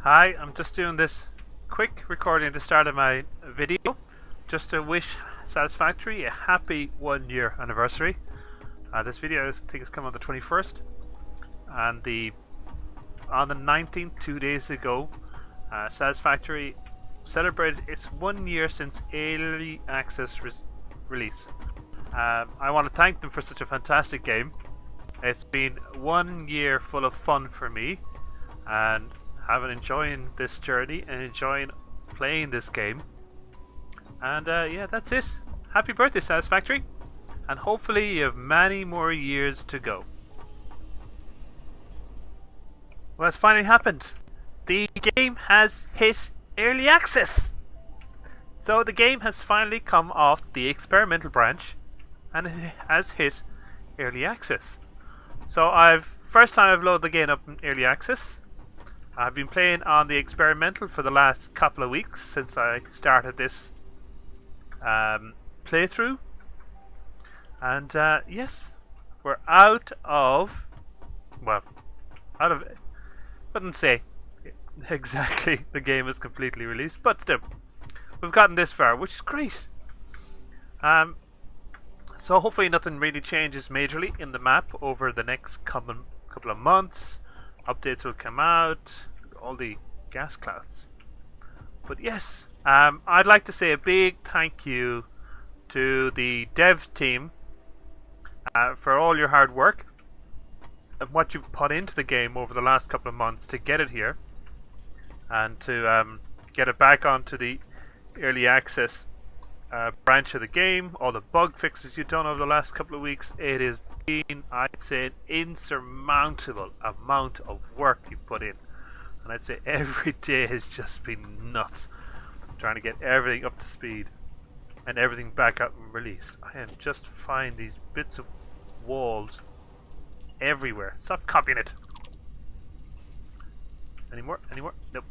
Hi, I'm just doing this quick recording at the start of my video just to wish Satisfactory a happy 1 year anniversary. This video I think is coming on the 21st, and on the 19th, 2 days ago, Satisfactory celebrated its 1 year since early access release. I want to thank them for such a fantastic game. It's been 1 year full of fun for me, and having enjoying this journey and enjoying playing this game. And yeah, that's it. Happy birthday, Satisfactory, and hopefully you have many more years to go. Well, it's finally happened. The game has hit early access. So the game has finally come off the experimental branch and it has hit early access. So first time I've loaded the game up in early access. I've been playing on the experimental for the last couple of weeks since I started this playthrough. And yes, we're out of, wouldn't say exactly the game is completely released, but still, we've gotten this far, which is great. So hopefully nothing really changes majorly in the map over the next couple of months. Updates will come out, all the gas clouds. But yes, I'd like to say a big thank you to the dev team for all your hard work and what you've put into the game over the last couple of months to get it here and to get it back onto the early access branch of the game. All the bug fixes you've done over the last couple of weeks, it has been, I'd say, an insurmountable amount of work you put in, and I'd say every day has just been nuts trying to get everything up to speed and everything back up and released. I am just finding these bits of walls everywhere. Stop copying it. Anymore? Nope.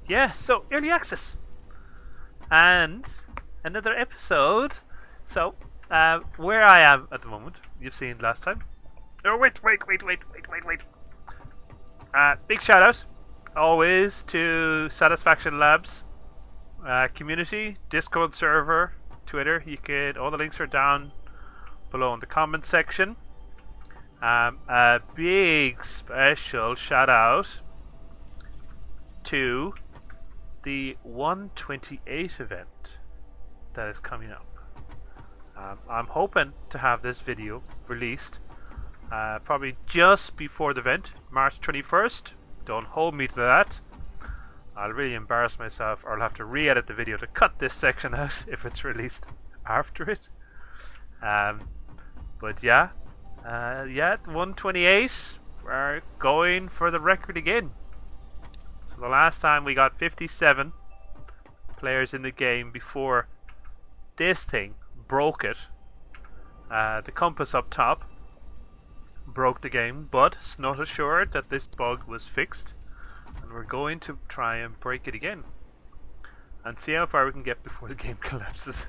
Yeah, so early access and another episode. So where I am at the moment, you've seen last time. Oh wait. Big shout out always to Satisfaction Labs community, Discord server, Twitter. All the links are down below in the comments section. A big special shout out to the 128 event that is coming up. I'm hoping to have this video released probably just before the event, March 21st. Don't hold me to that. I'll really embarrass myself, or I'll have to re-edit the video to cut this section out if it's released after it. But yeah, 128, we're going for the record again. So the last time we got 57 players in the game before this thing broke it. The compass up top broke the game, but it's not assured that this bug was fixed, and we're going to try and break it again and see how far we can get before the game collapses.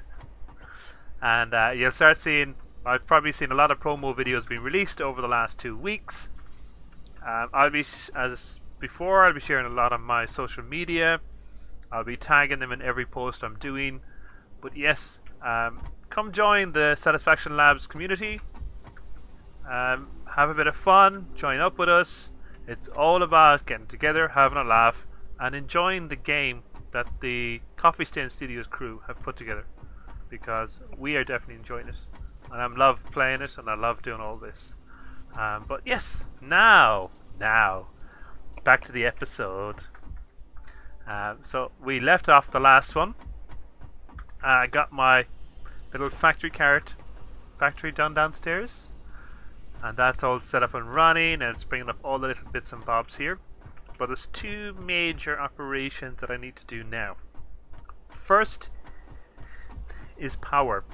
And you'll start seeing, I've probably seen a lot of promo videos being released over the last 2 weeks. I'll be, as before, I'll be sharing a lot on my social media. I'll be tagging them in every post I'm doing. But yes, come join the Satisfaction Labs community. Have a bit of fun, join up with us. It's all about getting together, having a laugh, and enjoying the game that the Coffee Stain Studios crew have put together, because we are definitely enjoying it, and I love playing it, and I love doing all this. But yes, now back to the episode. So we left off the last one. I got my little factory done downstairs, and that's all set up and running, and it's bringing up all the little bits and bobs here. But there's two major operations that I need to do now. First is power.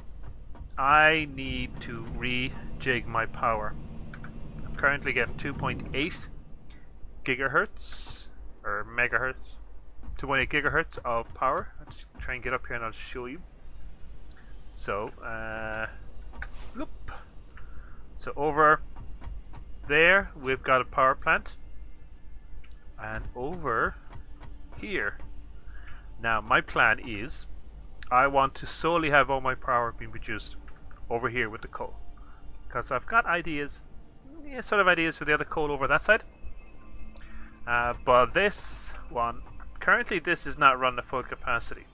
I need to rejig my power. I'm currently getting 2.8 gigahertz or megahertz, 2.8 gigahertz of power. I'll just try and get up here and I'll show you. So so over there we've got a power plant, and over here. Now my plan is I want to solely have all my power being produced over here with the coal, because I've got ideas, sort of ideas for the other coal over that side. But this one, currently this is not run at full capacity.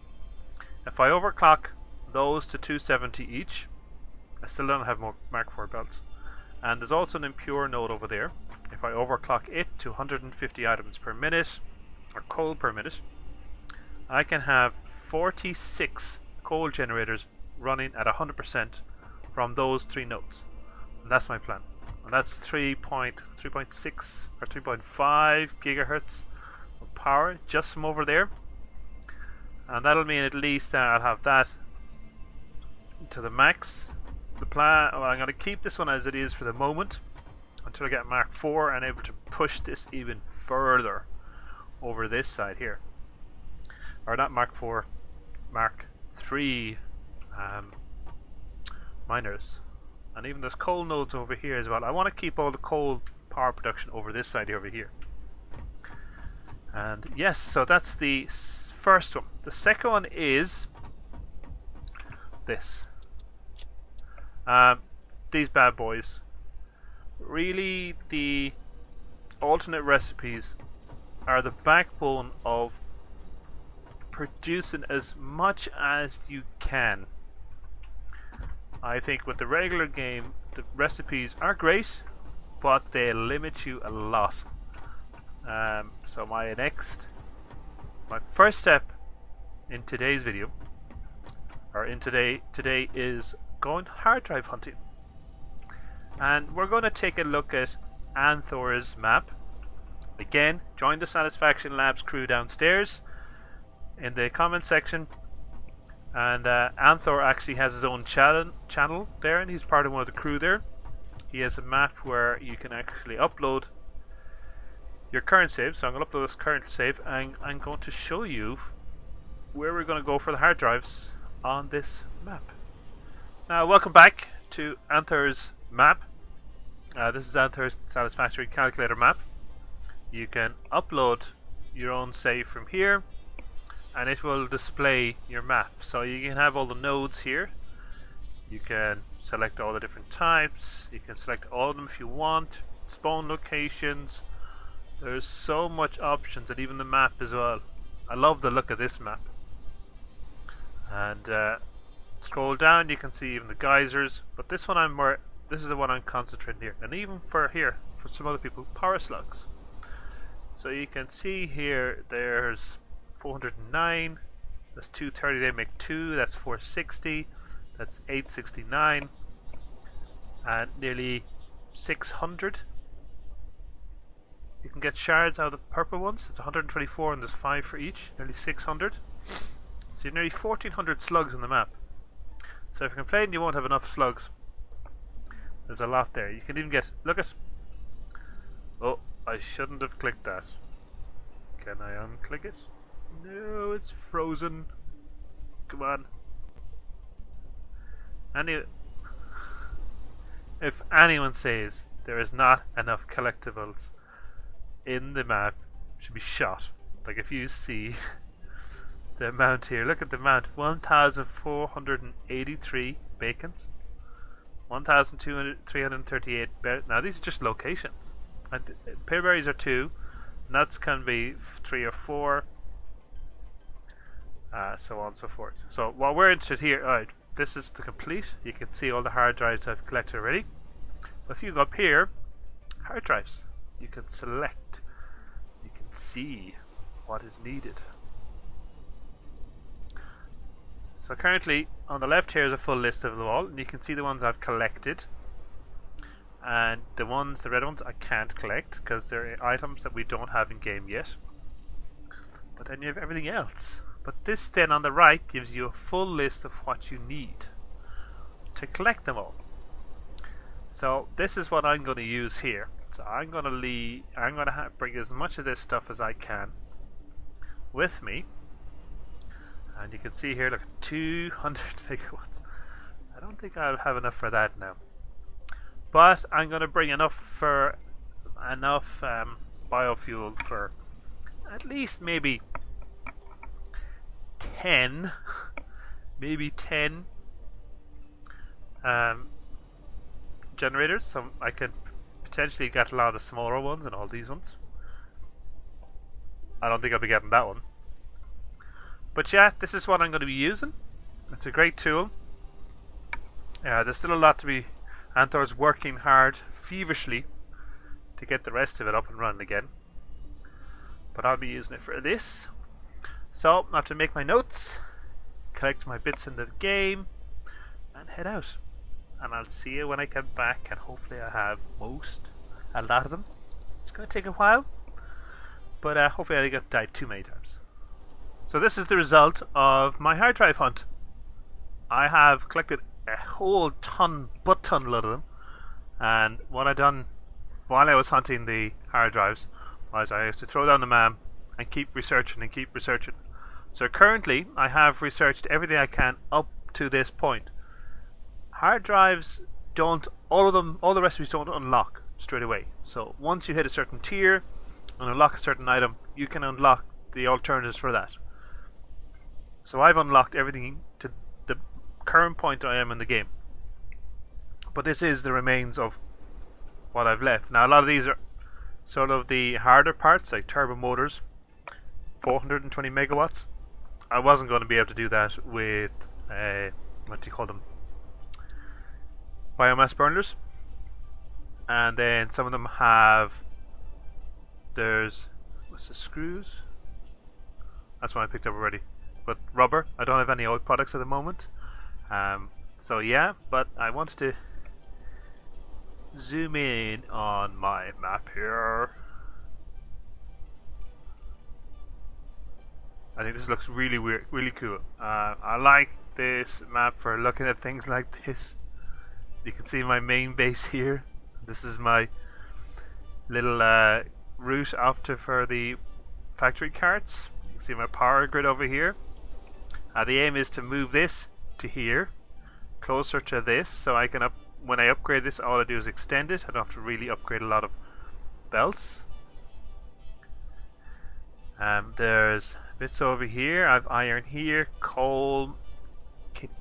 If I overclock those to 270 each, I still don't have more Mark IV belts. And there's also an impure node over there. If I overclock it to 150 items per minute, or coal per minute, I can have 46 coal generators running at 100% from those 3 nodes. And that's my plan. And that's 3.6 or 3.5 gigahertz of power just from over there. And that'll mean at least I'll have that to the max. The plan, well, I'm going to keep this one as it is for the moment until I get Mark IV and able to push this even further over this side here. Or not Mark IV, Mark III miners. And even there's coal nodes over here as well. I want to keep all the coal power production over this side over here. And yes, so that's the first one. The second one is this. These bad boys. Really, the alternate recipes are the backbone of producing as much as you can. I think with the regular game, the recipes are great, but they limit you a lot. So my first step in today's video, or in today is going hard drive hunting. And we're going to take a look at Anthor's map. Again, join the Satisfaction Labs crew downstairs in the comment section. And Anthor actually has his own channel there, and he's part of one of the crew there. He has a map where you can actually upload your current save. So I'm going to upload this current save, and I'm going to show you where we're going to go for the hard drives on this map. Now, welcome back to Anthor's map. This is Anthor's Satisfactory calculator map. You can upload your own save from here, and it will display your map. So you can have all the nodes here. You can select all the different types. You can select all of them if you want. Spawn locations. There's so much options, and even the map as well. I love the look of this map. And scroll down, you can see even the geysers. But this one this is the one I'm concentrating here. And even for here, for some other people, power slugs. So you can see here, there's 409, that's 230, they make 2, that's 460, that's 869, and nearly 600. You can get shards out of the purple ones. It's 124 and there's 5 for each, nearly 600. So you're nearly 1400 slugs on the map. So if you're complaining you won't have enough slugs, there's a lot there. You can even get, look at, oh, I shouldn't have clicked that. Can I unclick it? No, it's frozen. Come on. If anyone says there is not enough collectibles in the map, should be shot. Like if you see the amount here, look at the amount: 1,483 bacons, 1,338. Now these are just locations, and pillberries are 2. Nuts can be 3 or 4. So on and so forth. So while we're interested here, alright, this is the complete. You can see all the hard drives I've collected already. But if you go up here, hard drives, you can select, you can see what is needed. So currently on the left here is a full list of them all, and you can see the ones I've collected. And the red ones I can't collect because they're items that we don't have in game yet. But then you have everything else. But this then on the right gives you a full list of what you need to collect them all. So this is what I'm going to use here. So I'm going to bring as much of this stuff as I can with me. And you can see here, look, 200 megawatts. I don't think I'll have enough for that now. But I'm going to bring enough biofuel for at least maybe 10, maybe 10 generators. So I could potentially get a lot of the smaller ones and all these ones. I don't think I'll be getting that one. But yeah, this is what I'm going to be using. It's a great tool. There's still a lot to be... Anthor's working hard, feverishly, to get the rest of it up and running again. But I'll be using it for this. So, I have to make my notes, collect my bits in the game, and head out. And I'll see you when I come back, and hopefully I have a lot of them. It's going to take a while, but hopefully I don't die too many times. So this is the result of my hard drive hunt. I have collected a whole butt ton load of them, and what I done while I was hunting the hard drives was I used to throw down the MAM and keep researching and keep researching. So currently I have researched everything I can up to this point. Hard drives don't, all the recipes don't unlock straight away. So once you hit a certain tier and unlock a certain item, you can unlock the alternatives for that. So I've unlocked everything to the current point I am in the game. But this is the remains of what I've left. Now a lot of these are sort of the harder parts, like turbo motors, 420 megawatts. I wasn't going to be able to do that with, what do you call them, biomass burners. And then some of them have, there's, what's the screws? That's one I picked up already. But rubber, I don't have any oil products at the moment. So yeah, but I wanted to zoom in on my map here. I think this looks really weird, really cool. I like this map for looking at things like this. You can see my main base here. This is my little route after for the factory carts. You can see my power grid over here. The aim is to move this to here, closer to this, so I can when I upgrade this, all I do is extend it. I don't have to really upgrade a lot of belts. There's bits over here. I have iron here, coal,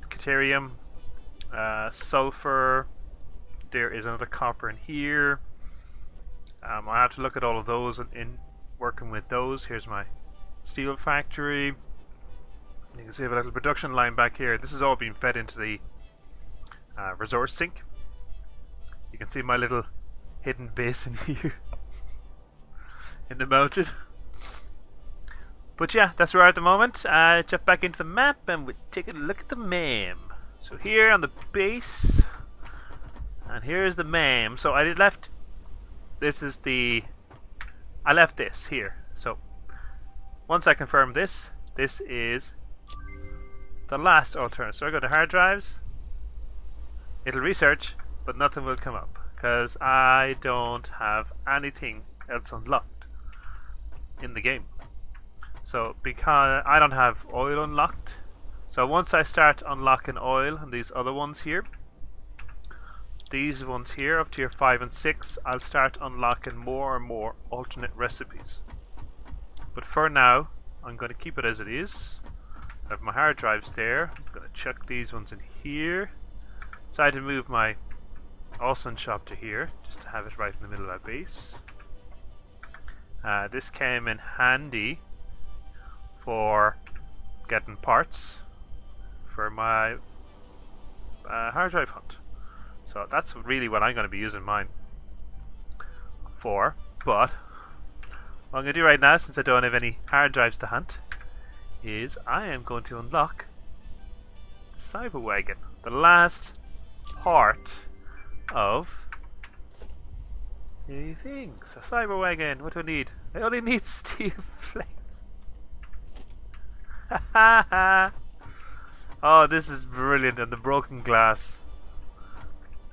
caterium, sulfur. There is another copper in here. I have to look at all of those in working with those. Here's my steel factory. You can see a little production line back here. This is all being fed into the resource sink. You can see my little hidden base in here in the mountain. But yeah, that's where we are at the moment. Jump back into the map and we'll take a look at the MAM. So here on the base, and here's the MAM. So I left this here. So once I confirm this is the last alternative. So I go to hard drives, it'll research, but nothing will come up because I don't have anything else unlocked in the game. So because I don't have oil unlocked, so once I start unlocking oil and these other ones here, these ones here up tier 5 and 6, I'll start unlocking more and more alternate recipes. But for now, I'm going to keep it as it is. I have my hard drives there. I'm going to chuck these ones in here. Decided to move my Austin shop to here, just to have it right in the middle of our base. This came in handy for getting parts for my hard drive hunt. So that's really what I'm going to be using mine for. But what I'm going to do right now, since I don't have any hard drives to hunt, is I am going to unlock the Cyber Wagon, the last part of the things. A Cyber Wagon, what do I need? I only need steel plates. Oh, this is brilliant, and the broken glass.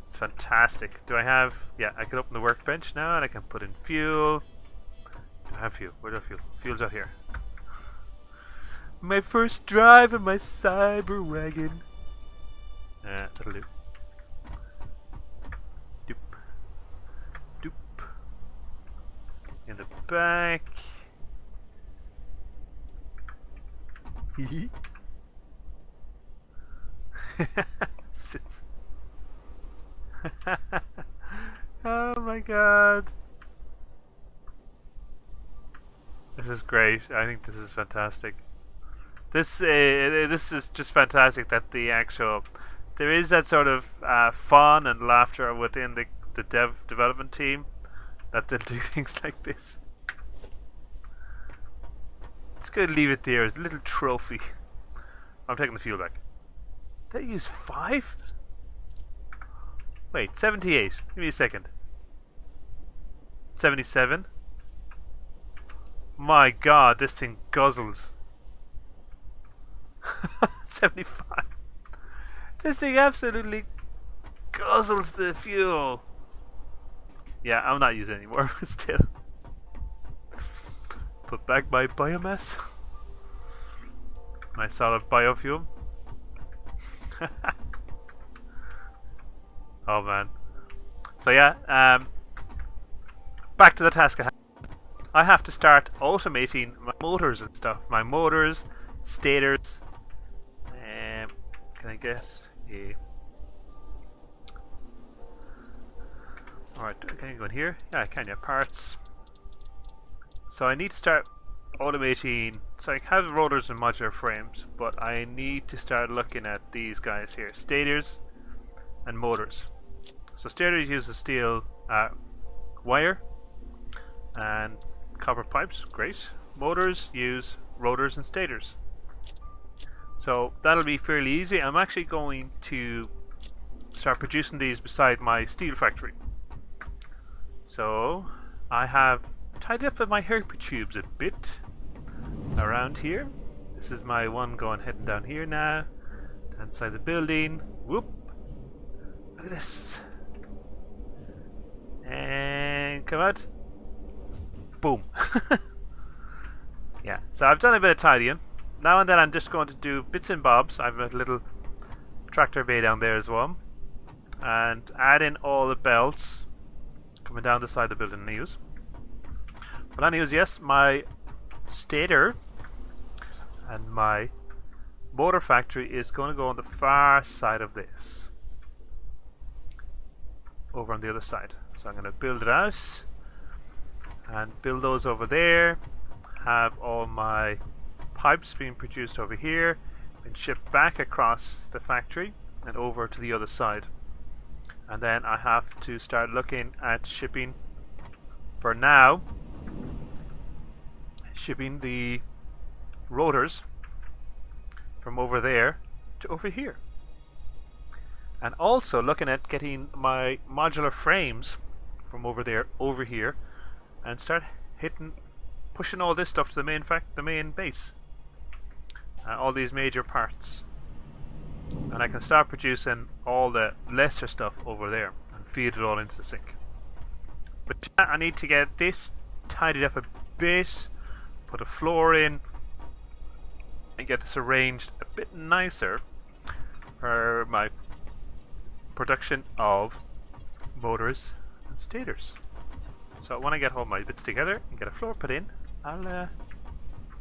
It's fantastic. Do I have... Yeah, I can open the workbench now and I can put in fuel. Do I have fuel? Where do I have fuel? Fuel's out here. My first drive in my Cyber Wagon. That'll do. Doop. Doop. In the back. Sits. Oh my god. This is great. I think this is fantastic. This is just fantastic that the actual there is that sort of fun and laughter within the development team that they'll do things like this. It's good to leave it there as a little trophy. I'm taking the fuel back. Did I use 5? Wait, 78. Give me a second. 77. My god, this thing guzzles. 75. This thing absolutely guzzles the fuel. Yeah, I'm not using it anymore, but still. Put back my biomass. My solid biofuel. Oh man. So yeah, back to the task at hand. I have to start automating my motors and stuff. My motors, stators. Can I guess? Yeah. Alright, can you go in here? Yeah, I can, yeah, parts. So I need to start automating, so I have rotors and modular frames, but I need to start looking at these guys here, stators and motors. So stators use a steel wire and copper pipes, great. Motors use rotors and stators. So that'll be fairly easy. I'm actually going to start producing these beside my steel factory. So I have tidied up with my herpy tubes a bit around here. This is my one going heading down here now, inside the building. Whoop! Look at this. And come out. Boom. Yeah, so I've done a bit of tidying. Now and then I'm just going to do bits and bobs. I have a little tractor bay down there as well. And add in all the belts coming down the side of the building anyways. But anyways, yes, my stator and my motor factory is going to go on the far side of this. Over on the other side. So I'm going to build it out and build those over there. Have all my pipes being produced over here and shipped back across the factory and over to the other side. And then I have to start looking at shipping, for now, shipping the rotors from over there to over here. And also looking at getting my modular frames from over there over here and start pushing all this stuff to the main base. All these major parts, and I can start producing all the lesser stuff over there and feed it all into the sink. But I need to get this tidied up a bit, put a floor in, and get this arranged a bit nicer for my production of motors and stators. So when I get all my bits together and get a floor put in, I'll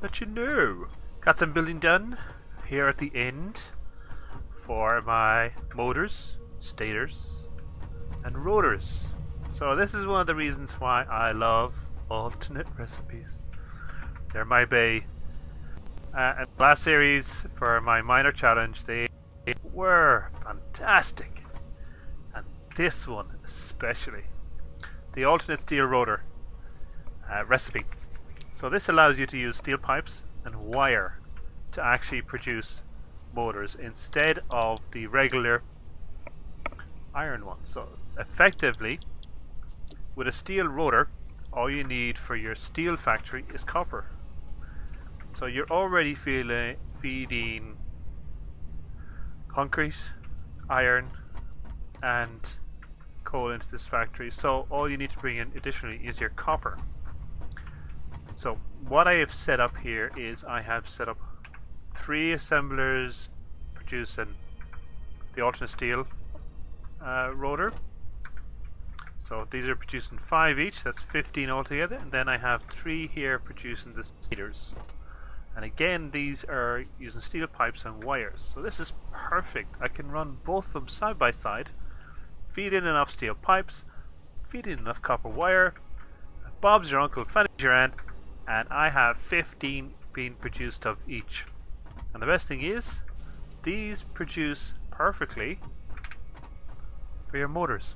let you know. Got some building done here at the end for my motors, stators, and rotors. So this is one of the reasons why I love alternate recipes. They're my bae. And last series for my minor challenge, they were fantastic. And this one especially. The alternate steel rotor recipe. So this allows you to use steel pipes and wire to actually produce motors instead of the regular iron ones. So effectively, with a steel rotor, all you need for your steel factory is copper. So you're already feeding concrete, iron, and coal into this factory. So all you need to bring in additionally is your copper. So what I have set up here is I have set up 3 assemblers producing the alternate steel rotor. So these are producing 5 each, that's 15 altogether, and then I have 3 here producing the stators. And again, these are using steel pipes and wires. So this is perfect. I can run both of them side by side, feed in enough steel pipes, feed in enough copper wire. Bob's your uncle, Fanny's your aunt, and I have 15 being produced of each. And the best thing is, these produce perfectly for your motors.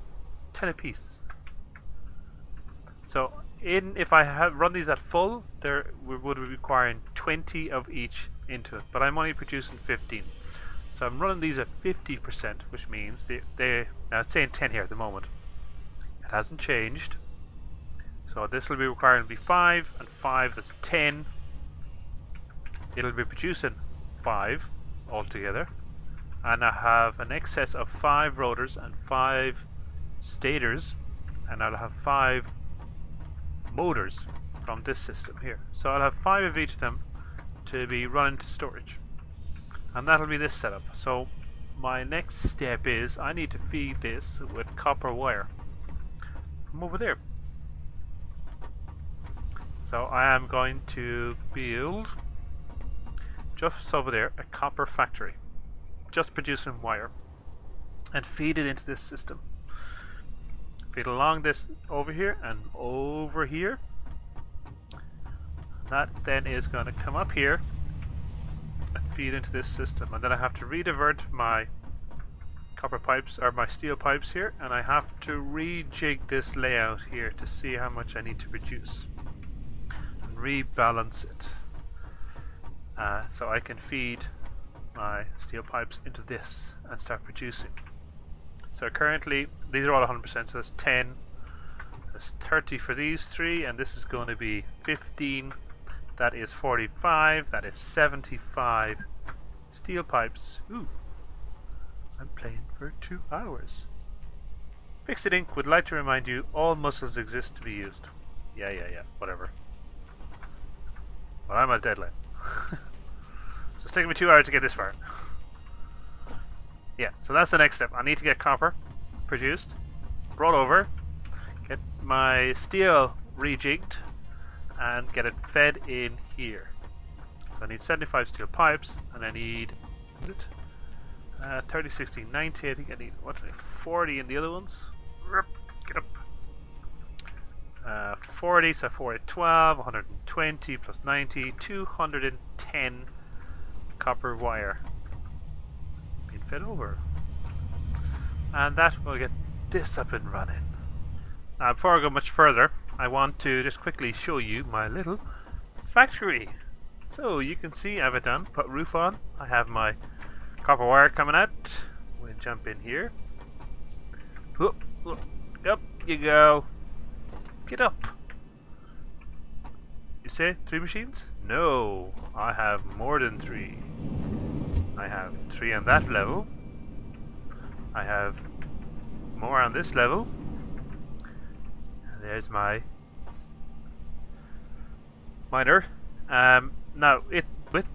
10 apiece. So if I have run these at full, we would be requiring 20 of each into it, but I'm only producing 15. So I'm running these at 50%, which means now it's saying 10 here at the moment. It hasn't changed. So this will be requiring to be 5 and 5, that's 10. It'll be producing 5 altogether. And I have an excess of 5 rotors and 5 stators, and I'll have 5 motors from this system here. So I'll have 5 of each of them to be run into storage, and that'll be this setup. So my next step is I need to feed this with copper wire from over there. So I am going to build just over there a copper factory, just producing wire, and feed it into this system. Feed along this over here and over here. That then is going to come up here and feed into this system, and then I have to redivert my copper pipes or my steel pipes here, and I have to rejig this layout here to see how much I need to produce and rebalance it, so I can feed my steel pipes into this and start producing. So currently these are all 100%, so that's 10, that's 30 for these 3, and this is going to be 15, that is 45, that is 75 steel pipes. Ooh, I'm playing for 2 hours. Fixzit Inc. would like to remind you all muscles exist to be used. Yeah, whatever. Well, I'm at a deadline. So it's taking me 2 hours to get this far. Yeah, so that's the next step. I need to get copper produced, brought over, get my steel rejigged, and get it fed in here. So I need 75 steel pipes, and I need 30, 60, 90. I think I need, 40 in the other ones. Get up. 40, so 40, 12, 120 plus 90, 210 copper wire being fed over. And that will get this up and running. Now, before I go much further, I want to just quickly show you my little factory. So you can see I have it done, put roof on, I have my copper wire coming out. We'll jump in here. Whoop, whoop. Up you go. Get up. You say 3 machines? No, I have more than 3. I have 3 on that level. I have more on this level. And there's my miner. Now it with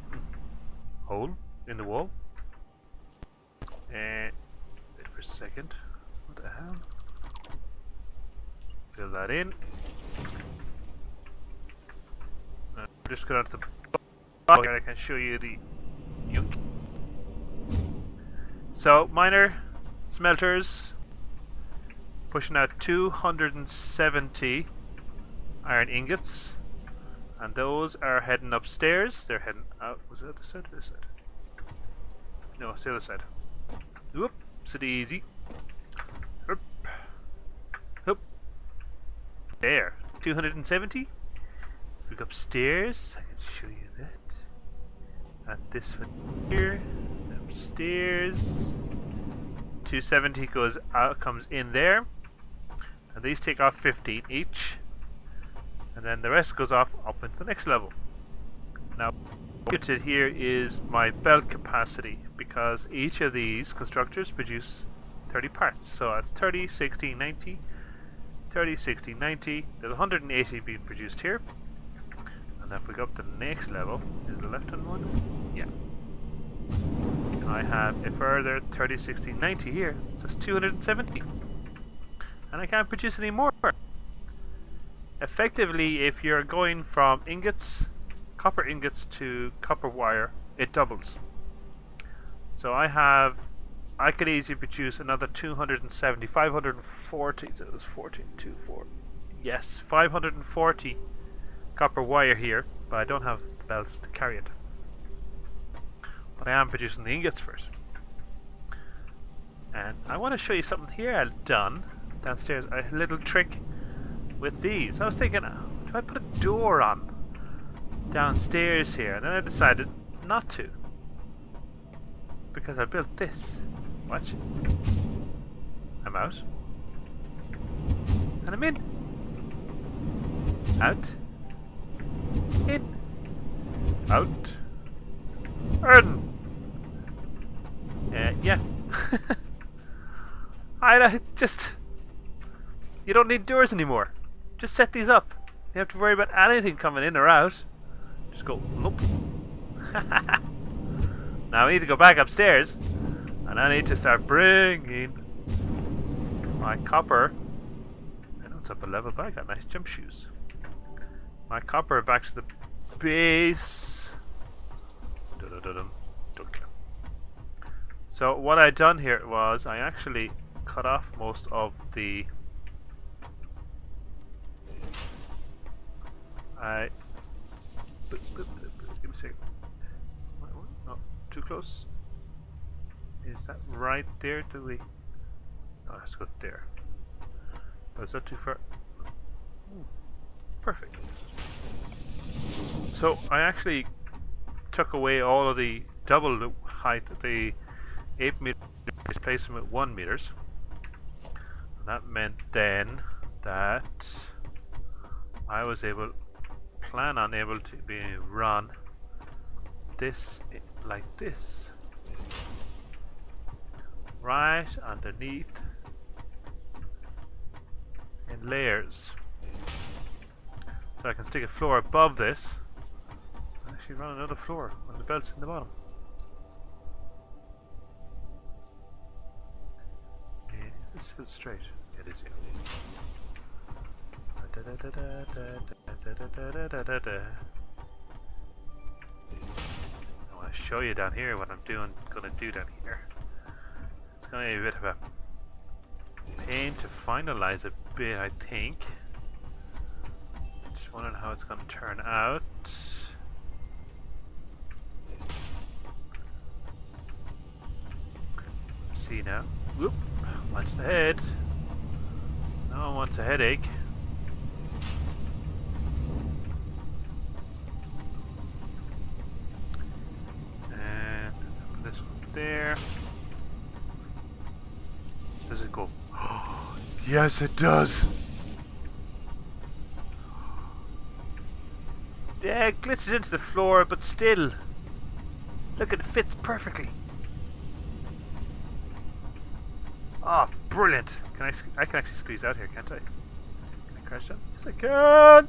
hole in the wall. And wait for a second. What the hell? Fill that in. Just go down to the bottom here. I can show you the yunk. So miner, smelters, pushing out 270 iron ingots, and those are heading upstairs. They're heading out. Was it this side or this side? No, it's the other side. Whoop, sit easy. Whoop, whoop. There, 270. Look upstairs. I can show you that. And this one here. Upstairs. 270 goes out, comes in there. And these take off 15 each. And then the rest goes off up into the next level. Now, what here is my belt capacity, because each of these constructors produce 30 parts. So that's 30, 60, 90, 30, 60, 90. There's 180 being produced here. And if we go up to the next level, is the left hand one? Yeah. I have a further 30, 60, 90 here. So it's 270. And I can't produce any more. Effectively, if you're going from ingots, copper ingots to copper wire, it doubles. So I could easily produce another 270, 540, so it was 14, 2, 4. Yes, 540 copper wire here, but I don't have the belts to carry it. But I am producing the ingots first. And I want to show you something here I've done downstairs. A little trick with these. I was thinking, do I put a door on downstairs here? And then I decided not to. Because I built this. Watch. I'm out. And I'm in. Out. In. Out. In. Yeah. I just... You don't need doors anymore. Just set these up. You don't have to worry about anything coming in or out. Just go, nope. Now I need to go back upstairs. And I need to start bringing my copper. I know it's up a level, but I got nice jump shoes. My copper back to the base. So what I done here was I actually cut off most of the give me a second. No, too close. Is that right there? Do we? No, let's go there. Oh, is that too far? Ooh, perfect. So I actually took away all of the double height, the 8 meters, replaced them with 1 meters. And that meant then that I was able to be run this like this, right underneath in layers. So I can stick a floor above this and actually run another floor when the belt's in the bottom. This feels straight. It is, yeah. I want to show you down here what I'm gonna do down here. It's gonna be a bit of a pain to finalize a bit, I think. Just wondering how it's gonna turn out. See now. Whoop. Watch the head. No one wants a headache. And this one there. Does it go? Yes, it does. Yeah, it glitches into the floor, but still. Look, it fits perfectly. Oh, brilliant! I can actually squeeze out here, can't I? Can I crash down? Yes, I can!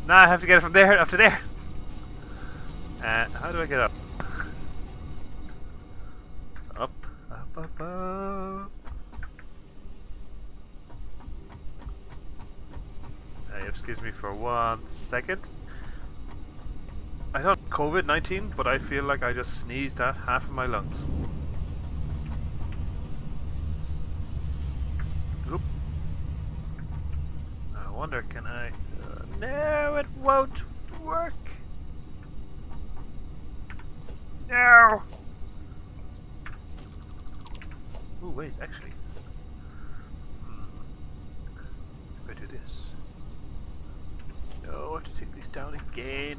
Now I have to get it from there up to there. How do I get up? It's up, up, up, up. Excuse me for 1 second. I don't COVID-19, but I feel like I just sneezed out half of my lungs. Oop. I wonder, can I? No, it won't work. No. Oh wait, actually, if I do this. No, I have to take these down again.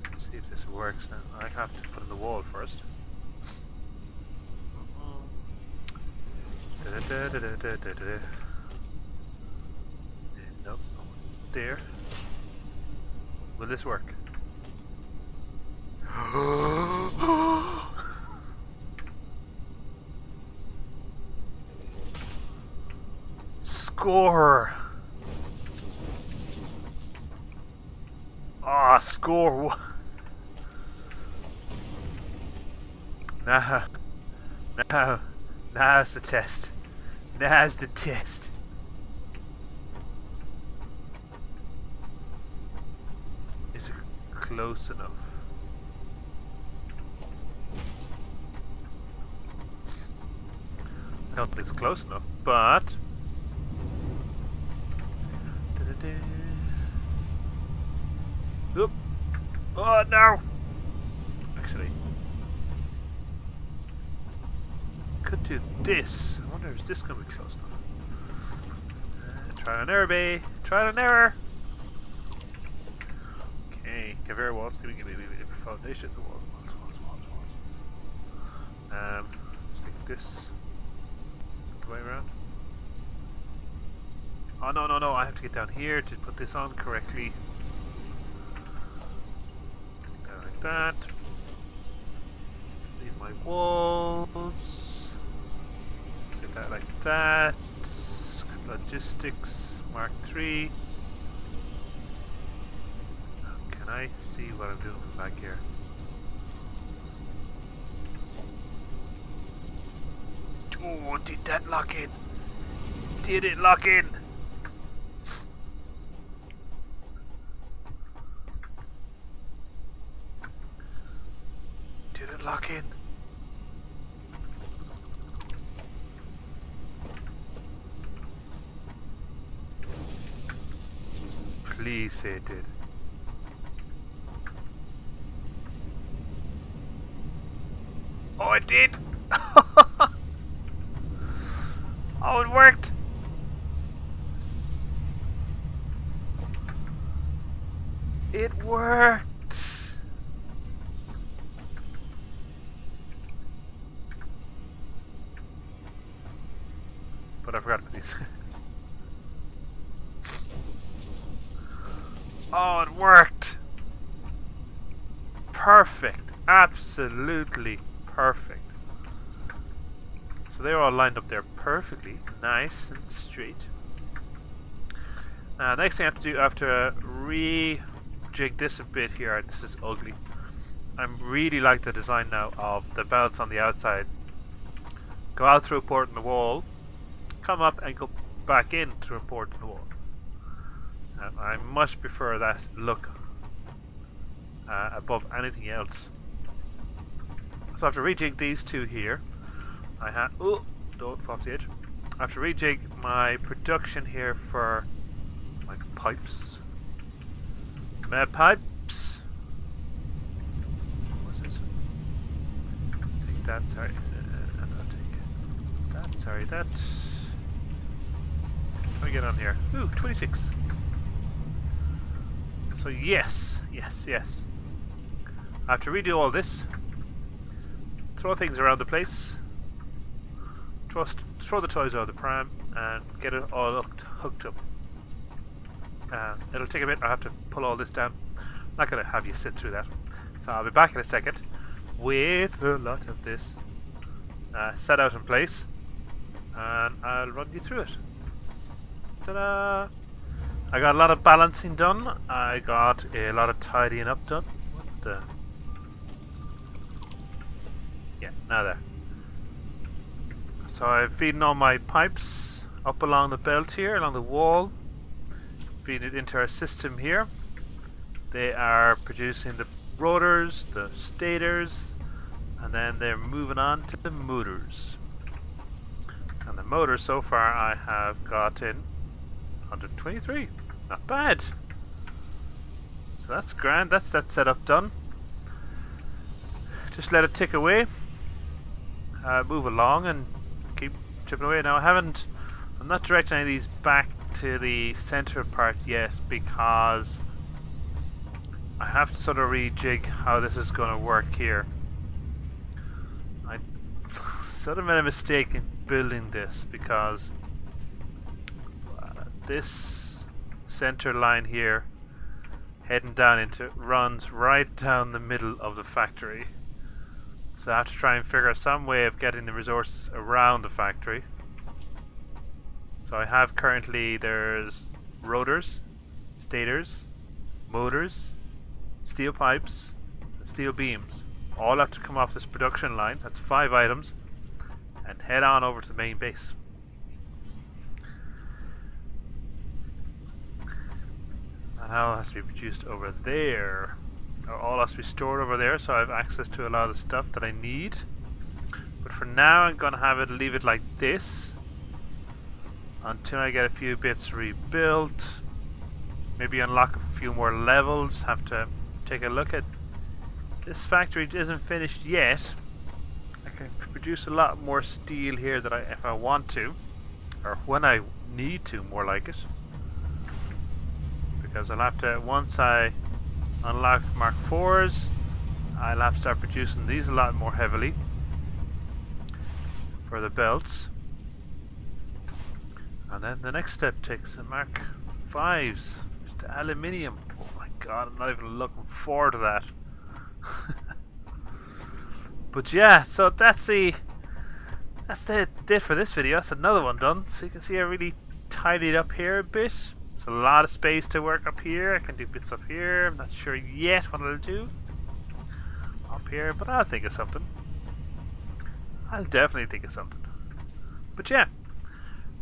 Let's see if this works now. I have to put in the wall first. Nope, there. Will this work? Score! Ah, score! Now's the test. That's the test. Is it close enough? I don't think it's close enough, but... Oop. Oh no! Actually, could do this. I wonder if this gonna be close enough. Trial and error, babe. Trial and error. Okay, conveyor walls. Give me foundation. The walls. Stick this the way around. Oh no! I have to get down here to put this on correctly. Like that. Leave my walls. Do that like that. Logistics Mark 3. Can I see what I'm doing from back here? Oh, did that lock in? Did it lock in? Did it lock in? Please say it did. Oh, it did! Oh, it worked! It worked! But I forgot to put these. Oh, it worked! Perfect! Absolutely perfect. So they're all lined up there perfectly, nice and straight. Next thing I have to do, after rejig this a bit here, this is ugly. I really like the design now of the belts on the outside. Go out through a port in the wall, come up and go back in through a port in the wall. I much prefer that look above anything else. So I have to rejig these two here. I have don't fall off the edge. I have to rejig my production here for my pipes. My pipes. What's this? Take that. Sorry, I'll take that. Sorry, that. How do we get on here? Ooh, 26. So yes. I have to redo all this. Throw things around the place. Throw the toys out of the pram and get it all hooked up. It'll take a bit. I have to pull all this down. Not gonna have you sit through that. So I'll be back in a second with a lot of this set out in place, and I'll run you through it. Ta-da! I got a lot of balancing done. I got a lot of tidying up done. What the? Yeah, now there. So I'm feeding all my pipes up along the belt here, along the wall. Feeding it into our system here. They are producing the rotors, the stators, and then they're moving on to the motors. And the motors so far I have gotten 123. Not bad. So that's grand. That's that setup done. Just let it tick away. Move along and keep chipping away. Now I'm not directing any of these back to the center part yet because I have to sort of rejig how this is going to work here. I sort of made a mistake in building this because this center line here heading down into runs right down the middle of the factory. So I have to try and figure out some way of getting the resources around the factory. So I have currently, there's rotors, stators, motors, steel pipes, and steel beams. All have to come off this production line. That's 5 items. And head on over to the main base. And all has to be produced over there. Or all has to be stored over there, so I have access to a lot of stuff that I need. But for now I'm going to have it, leave it like this until I get a few bits rebuilt. Maybe unlock a few more levels. Have to take a look at this factory. Isn't finished yet. I can produce a lot more steel here that if I want to, or when I need to, more like it. Because I'll have to, once I unlock Mark 4s, I'll have to start producing these a lot more heavily for the belts. And then the next step takes the Mark 5s, just aluminium. Oh my god, I'm not even looking forward to that. But yeah, so that's it for this video. That's another one done. So you can see I really tidied up here a bit. There's a lot of space to work up here. I can do bits up here. I'm not sure yet what I'll do up here, but I'll think of something. I'll definitely think of something. But yeah,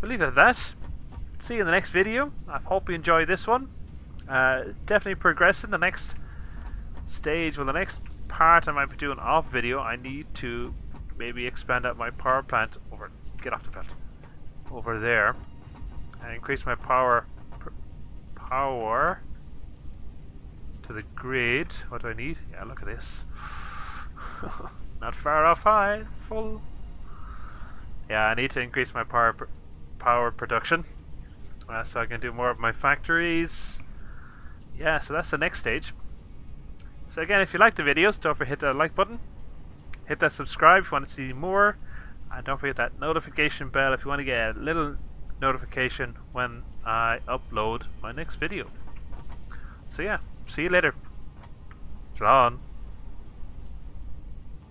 we'll leave it at that. See you in the next video. I hope you enjoyed this one. Definitely progressing. The next stage, well, the next part I might be doing off video, I need to maybe expand out my power plant over. Get off the plant over there and increase my power to the grid. What do I need? Yeah, look at this. Not far off high. Full. Yeah, I need to increase my power production so I can do more of my factories. Yeah, so that's the next stage. So again, if you like the videos, don't forget to hit that like button. Hit that subscribe if you want to see more. And don't forget that notification bell if you want to get a little notification when I upload my next video. So yeah, see you later. So long.